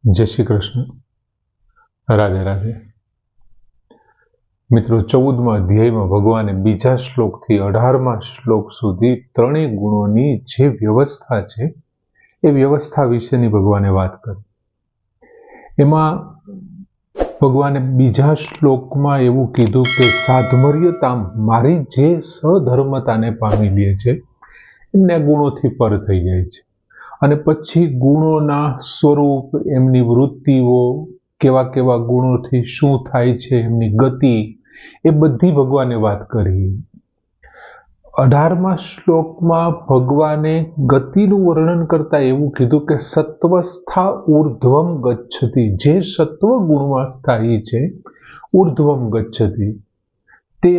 जय श्री कृष्ण। राधे राधे। मित्रों, 14मा अध्यायમાં ભગવાને બીજા શ્લોકથી 18મા શ્લોક સુધી ત્રણેય ગુણોની જે વ્યવસ્થા છે એ વ્યવસ્થા વિશેની ભગવાને વાત કરી. એમાં ભગવાને બીજા શ્લોકમાં એવું કીધું કે સાધમર્યતામ, મારી જે સધર્મતાને પામી લે છે એમને ગુણોથી પર થઈ જાય છે. અને પછી ગુણોના સ્વરૂપ, એમની વૃત્તિઓ, કેવા કેવા ગુણોથી શું થાય છે, એમની ગતિ, એ બધી ભગવાને વાત કરી. 18મા શ્લોકમાં ભગવાને ગતિનું વર્ણન કરતા એવું કીધું કે સત્વસ્થા ઉર્ધ્વમ ગચ્છતિ, જે સત્વ ગુણમાં સ્થાયી છે, ઉર્ધ્વમ ગચ્છતિ, તે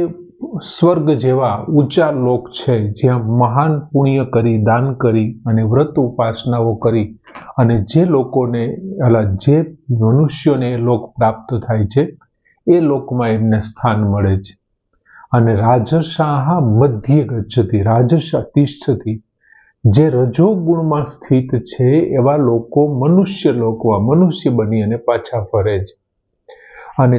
સ્વર્ગ જેવા ઊંચા લોક છે, જ્યાં મહાન પુણ્ય કરી, દાન કરી અને વ્રત ઉપાસનાઓ કરી અને જે લોકોને જે મનુષ્યોને લોક પ્રાપ્ત થાય છે એ લોકમાં એમને સ્થાન મળે છે. અને રાજસાહ મધ્ય ગચ્છતિ, રાજસા તિષ્ઠતિ, જે રજોગુણમાં સ્થિત છે એવા લોકો મનુષ્ય લોકમાં મનુષ્ય બની અને પાછા ફરે છે. અને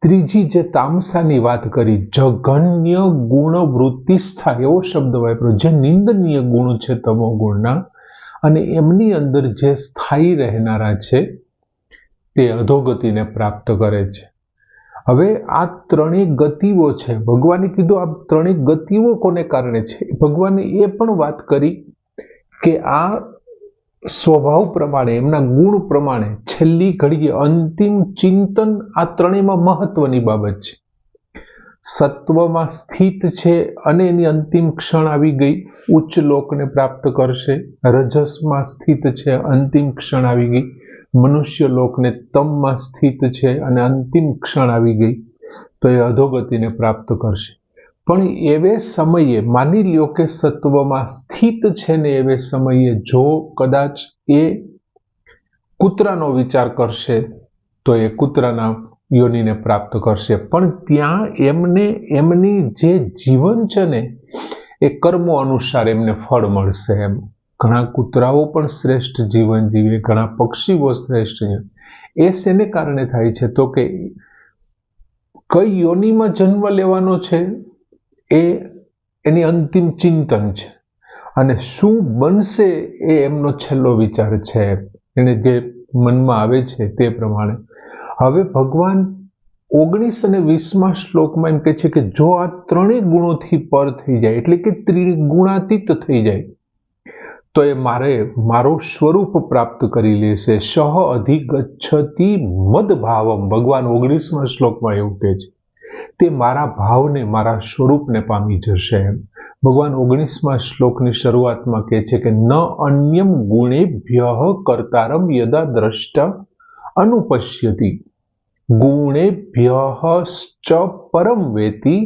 ત્રીજી જે તામસાની વાત કરી, જઘન્ય ગુણ વૃત્તિસ્થા, એવો શબ્દ વાપર્યો, જે નિંદનીય ગુણ છે તમો ગુણના, અને એમની અંદર જે સ્થાયી રહેનારા છે તે અધોગતિને પ્રાપ્ત કરે છે. હવે આ ત્રણેય ગતિઓ છે, ભગવાને કીધું આ ત્રણેય ગતિઓ કોને કારણે છે. ભગવાને એ પણ વાત કરી કે આ સ્વભાવ પ્રમાણે, એમના ગુણ પ્રમાણે છેલ્લી ઘડીએ અંતિમ ચિંતન આ ત્રણેયમાં મહત્વની બાબત છે. સત્વમાં સ્થિત છે અને એની અંતિમ ક્ષણ આવી ગઈ, ઉચ્ચ લોકને પ્રાપ્ત કરશે. રજસમાં સ્થિત છે, અંતિમ ક્ષણ આવી ગઈ, મનુષ્ય લોકને. તમમાં સ્થિત છે અને અંતિમ ક્ષણ આવી ગઈ, તો એ અધોગતિને પ્રાપ્ત કરશે. પણ એવે સમયે માની લ્યો કે સત્વમાં સ્થિત છે ને એવે સમયે જો કદાચ એ કૂતરાનો વિચાર કરશે તો એ કૂતરાના યોનિને પ્રાપ્ત કરશે. પણ ત્યાં એમને એમની જે જીવન છે ને એ કર્મો અનુસાર એમને ફળ મળશે. એમ ઘણા કૂતરાઓ પણ શ્રેષ્ઠ જીવન જીવે, ઘણા પક્ષીઓ શ્રેષ્ઠ જીવે. એ શેને કારણે થાય છે તો કે કઈ યોનિમાં જન્મ લેવાનો છે એ એની અંતિમ ચિંતન છે, અને શું બનશે એ એમનો છેલ્લો વિચાર છે, એને જે મનમાં આવે છે તે પ્રમાણે. હવે ભગવાન 19 અને 20મા શ્લોકમાં એમ કહે છે કે જો આ ત્રણેય ગુણોથી પર થઈ જાય, એટલે કે ત્રિગુણાતીત થઈ જાય, તો એ મારો સ્વરૂપ પ્રાપ્ત કરી લેશે. સહ અધિગચ્છતિ મદભાવમ, ભગવાન 19મા શ્લોકમાં એવું કહે છે, તે મારા ભાવને, મારા સ્વરૂપને પામી જશે. ભગવાન 19મા શ્લોકની શરૂઆતમાં કહે છે કે ન અન્યમ ગુણેભ્યઃ કર્તારમ યદા દ્રષ્ટા અનુપશ્યતિ ગુણેભ્યઃશ્ચ પરમ વેતિ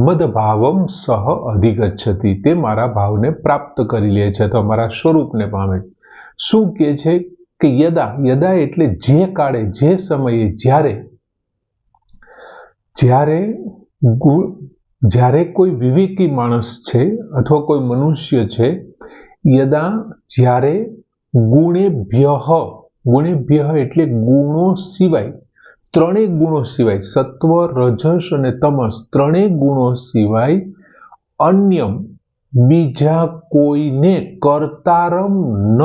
મદભાવમ સહ અધિગચ્છતિ, તે મારા ભાવને પ્રાપ્ત કરી લે છે, તો મારા સ્વરૂપને પામે. શું કહે છે કે યદા, યદા એટલે જે કાળે, જે સમયે, જ્યારે કોઈ વિવેકી માણસ છે અથવા કોઈ મનુષ્ય છે, યદા જ્યારે ગુણેભ્યઃ, ગુણેભ્યઃ એટલે ગુણો સિવાય, ત્રણેય ગુણો સિવાય, સત્વ, રજસ અને તમસ, ત્રણેય ગુણો સિવાય અન્યમ બીજા કોઈને કર્તારમ ન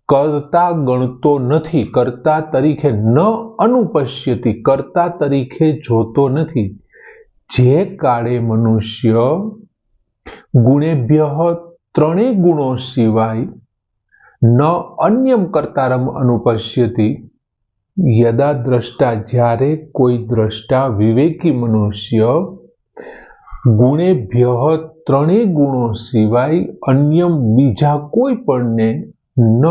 કર્તા ગણતો નથી, કર્તા તરીકે ન અનુપશ્યતિ, કર્તા તરીકે જોતો નથી. જે કાળે મનુષ્ય ગુણેભ્યઃ ત્રણેય ગુણો સિવાય ન અન્યમ કર્તારમ અનુપશ્યતિ, યદા દ્રષ્ટા, જ્યારે કોઈ દ્રષ્ટા વિવેકી મનુષ્ય ગુણેભ્યઃ ત્રણેય ગુણો સિવાય અન્યમ બીજા કોઈ પણને ન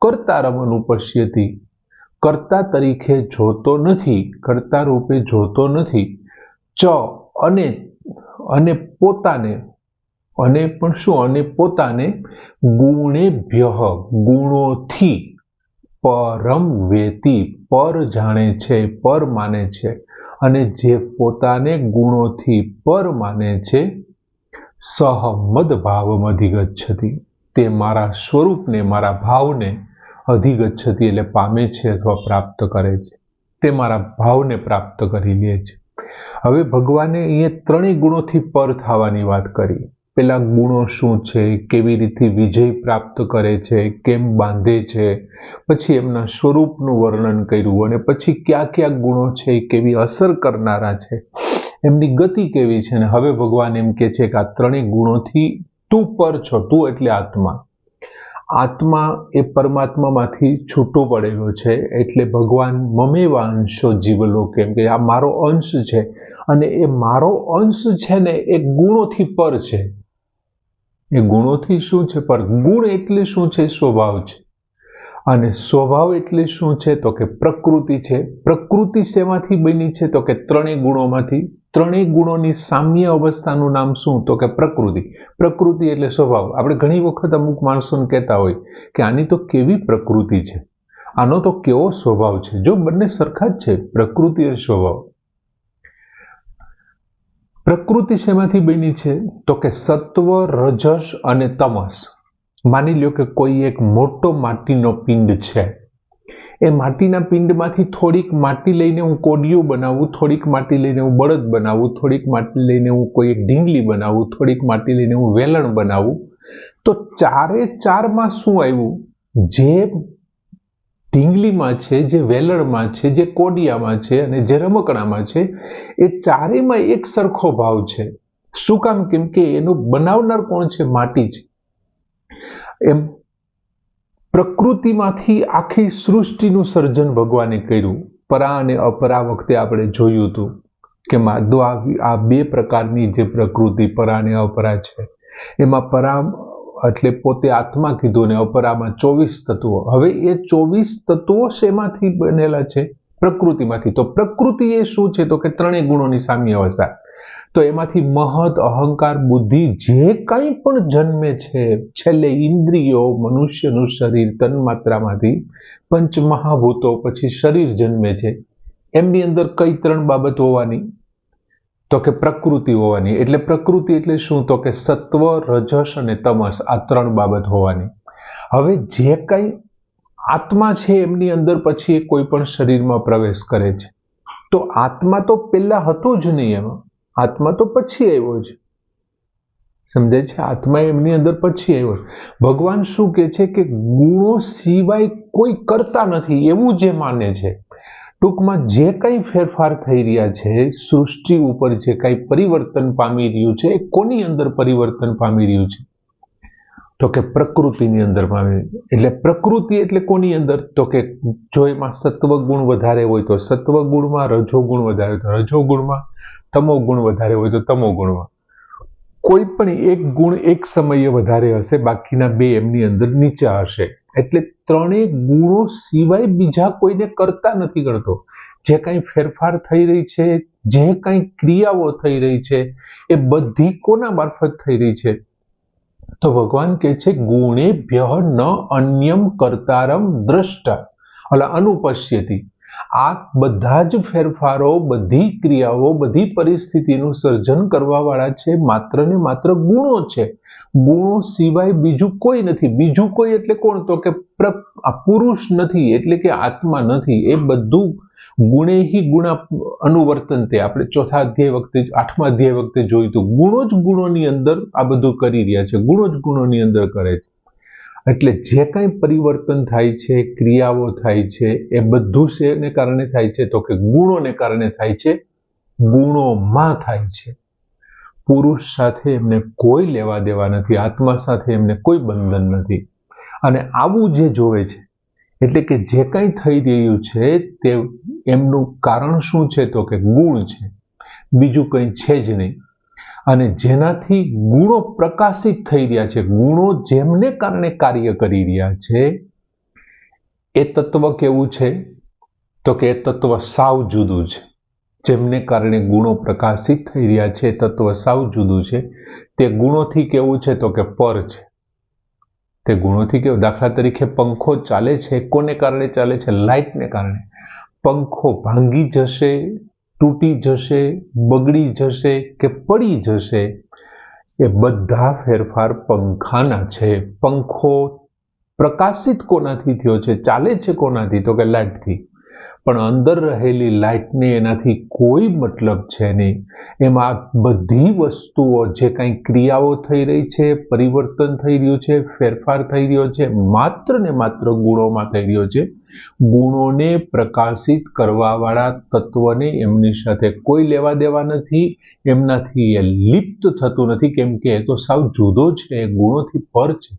કર્તારમ અનુપશ્યતિ, કર્તા તરીકે જોતો નથી, કર્તા રૂપે જોતો નથી. ચ અને પોતાને, અને પણ શું, અને પોતાને ગુણેભ્યઃ ગુણોથી પરમ વેતિ, પર જાણે છે, પર માને છે. અને જે પોતાને ગુણોથી પર માને છે, સહ મદભાવમ અધિગચ્છતિ, તે મારા સ્વરૂપને, મારા ભાવને અધિગચ્છતિ એટલે પામે છે અથવા પ્રાપ્ત કરે છે, તે મારા ભાવને પ્રાપ્ત કરી લે છે. હવે ભગવાને અહીંયા ત્રણેય ગુણોથી પર થવાની વાત કરી. પેલા ગુણો શું છે, કેવી રીતે વિજય પ્રાપ્ત કરે છે, કેમ બાંધે છે, પછી એમના સ્વરૂપનું વર્ણન કર્યું, અને પછી કયા કયા ગુણો છે, કેવી અસર કરનારા છે, એમની ગતિ કેવી છે. ને હવે ભગવાન એમ કે છે કે આ ત્રણેય ગુણોથી તું પર છો. તું એટલે આત્મા. આત્મા એ પરમાત્મામાંથી છૂટો પડેલો છે, એટલે ભગવાન મમેવા અંશો જીવલો, કેમ કે આ મારો અંશ છે, અને એ મારો અંશ છે ને એ ગુણોથી પર છે. એ ગુણોથી શું છે પર? ગુણ એટલે શું છે? સ્વભાવ છે. અને સ્વભાવ એટલે શું છે તો કે પ્રકૃતિ છે. પ્રકૃતિ શેમાંથી બની છે તો કે ત્રણેય ગુણોમાંથી. ત્રણેય ગુણોની સામ્ય અવસ્થાનું નામ શું તો કે પ્રકૃતિ. પ્રકૃતિ એટલે સ્વભાવ. આપણે ઘણી વખત અમુક માણસોને કહેતા હોય કે આની તો કેવી પ્રકૃતિ છે, આનો તો કેવો સ્વભાવ છે. જો બંને સરખા જ છે, પ્રકૃતિ અને સ્વભાવ. પ્રકૃતિ શેમાંથી બની છે તો કે સત્વ, રજસ અને તમસ. માની લ્યો કે કોઈ એક મોટો માટીનો પિંડ છે. એ માટીના પિંડમાંથી થોડીક માટી લઈને હું કોડિયું બનાવું, થોડીક માટી લઈને હું બળદ બનાવું, થોડીક માટી લઈને હું કોઈ એક ઢીંગલી બનાવું, થોડીક માટી લઈને હું વેલણ બનાવું, તો ચારે ચારમાં શું આવ્યું? જે ઢીંગલીમાં છે, જે વેલણમાં છે, જે કોડિયામાં છે અને જે રમકડામાં છે, એ ચારેયમાં એક સરખો ભાવ છે. શું કામ? કેમ કે એનું બનાવનાર કોણ છે? માટી છે. એમ પ્રકૃતિમાંથી આખી સૃષ્ટિનું સર્જન ભગવાને કર્યું. પરા અને અપરા વખતે આપણે જોયું હતું કે આ બે પ્રકારની જે પ્રકૃતિ પરા અને અપરા છે, એમાં પરા એટલે પોતે આત્મા કીધું ને અપરામાં 24 તત્વો. હવે એ 24 તત્વો શેમાંથી બનેલા છે? પ્રકૃતિમાંથી. તો પ્રકૃતિ એ શું છે તો કે ત્રણેય ગુણોની સામ્ય અવસ્થા. તો એમાંથી મહત, અહંકાર, બુદ્ધિ જે કંઈ પણ જન્મે છે, છેલ્લે ઇન્દ્રિયો, મનુષ્યનું શરીર, તન્માત્રામાંથી પંચમહાભૂતો, પછી શરીર જન્મે છે. એમની અંદર કઈ ત્રણ બાબત હોવાની તો કે પ્રકૃતિ હોવાની. એટલે પ્રકૃતિ એટલે શું તો કે સત્વ, રજસ અને તમસ, આ ત્રણ બાબત હોવાની. હવે જે કંઈ આત્મા છે એમની અંદર પછી એ કોઈ પણ શરીરમાં પ્રવેશ કરે છે. તો આત્મા તો પહેલા હતો જ નહીં, એમાં આત્મા તો પછી આવ્યો છે. સમજાય છે? આત્મા એમની અંદર પછી આવ્યો. ભગવાન શું કહે છે કે ગુણો સિવાય કોઈ કરતા નથી એવું જે માને છે. ટૂંકમાં જે કંઈ ફેરફાર થઈ રહ્યા છે, સૃષ્ટિ ઉપર જે કંઈ પરિવર્તન પામી રહ્યું છે, એ કોની અંદર પરિવર્તન પામી રહ્યું છે તો કે પ્રકૃતિની અંદર પામી. એટલે પ્રકૃતિ એટલે કોની અંદર તો કે જો એમાં સત્વ ગુણ વધારે હોય તો સત્વ ગુણમાં, રજો ગુણ વધારે હોય તો રજો ગુણમાં, તમો ગુણ વધારે હોય તો તમો ગુણમાં. કોઈ પણ એક ગુણ એક સમયે વધારે હશે, બાકીના બે એમની અંદર નીચા હશે. એટલે ત્રણેય ગુણો સિવાય બીજા કોઈને કરતા નથી કરતો. જે કંઈ ફેરફાર થઈ રહી છે, જે કંઈ ક્રિયાઓ થઈ રહી છે, એ બધી કોના મારફત થઈ રહી છે તો ભગવાન કહે છે ગુણેભ્ય ન અન્યમ કર્તારમ દ્રષ્ટા અનુપશ્યતિ. આ બધા જ ફેરફારો, બધી ક્રિયાઓ, બધી પરિસ્થિતિનું સર્જન કરવા વાળા છે માત્ર ને માત્ર ગુણો છે. ગુણો સિવાય બીજું કોઈ નથી. બીજું કોઈ એટલે કોણ તો કે પુરુષ નથી, એટલે કે આત્મા નથી. એ બધું ગુણે હિ ગુણા અનુવર્તનતે આપણે ચોથા અધ્યાય વખતે, 8મા અધ્યાય વખતે જોયું હતું. ગુણો જ ગુણોની અંદર આ બધું કરી રહ્યા છે, ગુણો જ ગુણોની અંદર કરે છે. એટલે જે કંઈ પરિવર્તન થાય છે, ક્રિયાઓ થાય છે, એ બધું શેને કારણે થાય છે તો કે ગુણોને કારણે થાય છે, ગુણોમાં થાય છે. પુરુષ સાથે એમને કોઈ લેવા દેવા નથી, આત્મા સાથે એમને કોઈ બંધન નથી. અને આવું જે જોવે છે એટલે કે જે કંઈ થઈ રહ્યું છે તે એમનું કારણ શું છે તો કે ગુણ છે, બીજું કંઈ છે જ નહીં. અને જેનાથી ગુણો પ્રકાશિત થઈ રહ્યા છે, ગુણો જેમને કારણે કાર્ય કરી રહ્યા છે, એ તત્વ કેવું છે તો કે એ તત્વ સાવ જુદું છે. જેમને કારણે ગુણો પ્રકાશિત થઈ રહ્યા છે, તત્વ સાવ જુદું છે. તે ગુણોથી કેવું છે તો કે પર છે. તે ગુણોથી કેવું, દાખલા તરીકે પંખો ચાલે છે, કોને કારણે ચાલે છે? લાઇટને કારણે. પંખો ભાંગી જશે, તૂટી જશે, બગડી જશે કે પડી જશે, એ બધા ફેરફાર પંખાના છે. પંખો પ્રકાશિત કોનાથી થયો છે, ચાલે છે કોનાથી? તો કે લાઇટથી. પણ અંદર રહેલી લાઇટને એનાથી કોઈ મતલબ છે નહીં. એમાં બધી વસ્તુઓ, જે કંઈ ક્રિયાઓ થઈ રહી છે, પરિવર્તન થઈ રહ્યું છે, ફેરફાર થઈ રહ્યો છે, માત્ર ને માત્ર ગુણોમાં થઈ રહ્યો છે. ગુણોને પ્રકાશિત કરવાવાળા તત્વને એમની સાથે કોઈ લેવા દેવા નથી. એમનાથી એ લિપ્ત થતું નથી, કેમ કે એ તો સાવ જુદો છે, એ ગુણોથી પર છે.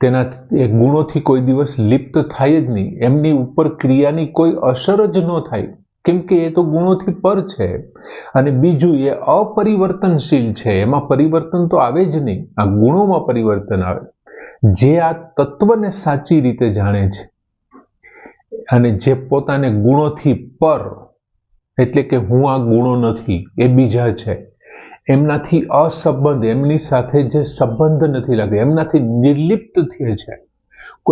તેના એ ગુણોથી કોઈ દિવસ લિપ્ત થાય જ નહીં. એમની ઉપર ક્રિયાની કોઈ અસર જ ન થાય, કેમ કે એ તો ગુણોથી પર છે. અને બીજું, એ અપરિવર્તનશીલ છે, એમાં પરિવર્તન તો આવે જ નહીં. આ ગુણોમાં પરિવર્તન આવે. જે આ તત્વને સાચી રીતે જાણે છે અને જે પોતાને ગુણોથી પર, એટલે કે હું આ ગુણો નથી, એ બીજા છે, એમનાથી અસંબંધ, એમની સાથે જે સંબંધ નથી લાગતો, એમનાથી નિર્લિપ્ત થયે છે,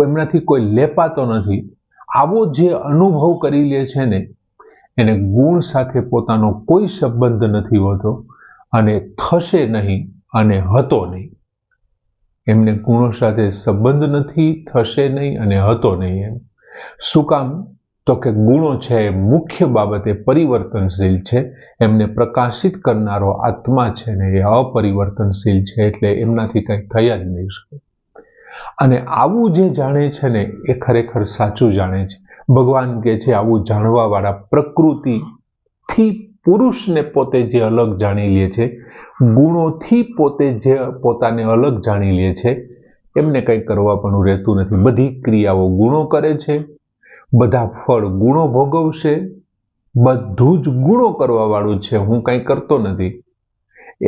એમનાથી કોઈ લેપાતો નથી, આવો જે અનુભવ કરી લે છે ને, એને ગુણ સાથે પોતાનો કોઈ સંબંધ નથી હોતો અને થશે નહીં અને હતો નહીં. એમને ગુણો સાથે સંબંધ નથી, થશે નહીં અને હતો નહીં. એમ શું કામ? તો કે ગુણો છે એ મુખ્ય બાબતે પરિવર્તનશીલ છે. એમને પ્રકાશિત કરનારો આત્મા છે ને એ અપરિવર્તનશીલ છે, એટલે એમનાથી કંઈ થયા જ નહીં શકે. અને આવું જે જાણે છે ને, એ ખરેખર સાચું જાણે છે. ભગવાન કહે છે, આવું જાણવા વાળા પ્રકૃતિથી પુરુષને પોતે જે અલગ જાણી લે છે, ગુણોથી પોતે જે પોતાને અલગ જાણી લે છે, એમને કંઈ કરવા પણ રહેતું નથી. બધી ક્રિયાઓ ગુણો કરે છે, બધા ફળ ગુણો ભોગવશે, બધું જ ગુણો કરવા વાળું છે, હું કંઈ કરતો નથી.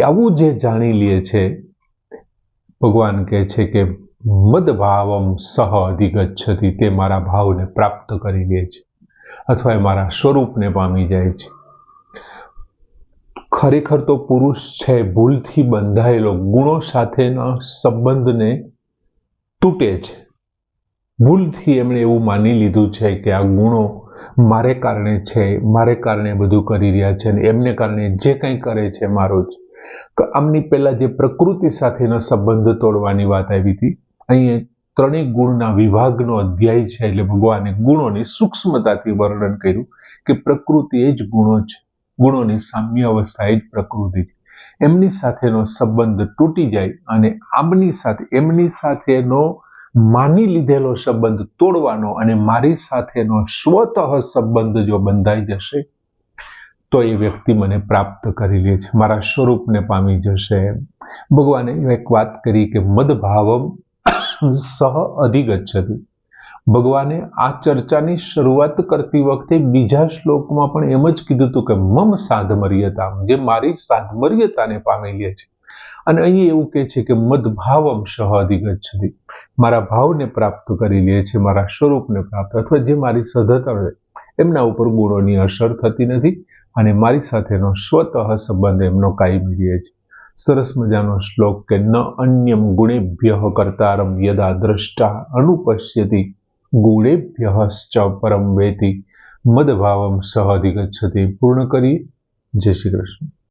આવું જે જાણી લે છે, ભગવાન કહે છે કે મદભાવમ સહ અધિગચ્છતિ, તે મારા ભાવને પ્રાપ્ત કરી લે છે, અથવા એ મારા સ્વરૂપને પામી જાય છે. ખરેખર તો પુરુષ છે ભૂલથી બંધાયેલો ગુણો સાથેના સંબંધને તૂટે છે. ભૂલથી એમણે એવું માની લીધું છે કે આ ગુણો મારે કારણે છે, મારે કારણે બધું કરી રહ્યા છે, અને એમને કારણે જે કંઈ કરે છે મારો જ. આમની પહેલા જે પ્રકૃતિ સાથેનો સંબંધ તોડવાની વાત આવી હતી, અહીં ત્રણેય ગુણના વિભાગનો અધ્યાય છે, એટલે ભગવાને ગુણોની સૂક્ષ્મતાથી વર્ણન કર્યું કે પ્રકૃતિ એ જ ગુણો છે, ગુણોની સામ્ય અવસ્થા એ જ પ્રકૃતિ છે. એમની સાથેનો સંબંધ તૂટી જાય અને એમની સાથેનો માની લીધેલો સંબંધ તોડવાનો અને મારી સાથેનો સ્વતઃ સંબંધ જો બંધાઈ જશે, તો એ વ્યક્તિ મને પ્રાપ્ત કરી લે છે, મારા સ્વરૂપને પામી જશે. ભગવાને એક વાત કરી કે મદભાવમ સહ અધિગચ્છતિ. ભગવાને આ ચર્ચાની શરૂઆત કરતી વખતે બીજા શ્લોકમાં પણ એમ જ કીધું હતું કે મમ સાધમર્યતા, જે મારી સાધમર્યતાને પામી લે છે. અને અહીં એવું કહે છે કે મદભાવમ સહ અધિગચ્છતિ, મારા ભાવને પ્રાપ્ત કરી લે છે, મારા સ્વરૂપને પ્રાપ્ત, અથવા જે મારી સધતા હોય એમના ઉપર ગુણોની અસર થતી નથી અને મારી સાથેનો સ્વતઃ સંબંધ એમનો કાયમી રહે છે. સરસ મજાનો શ્લોક કે ન અન્યમ ગુણેભ્યઃ કર્તારમ યદા દ્રષ્ટા અનુપશ્યતિ ગુણેભ્યઃશ્ચ પરમ વેતિ મદભાવમ સહ અધિગચ્છતિ. પૂર્ણ કરી. જય શ્રી કૃષ્ણ.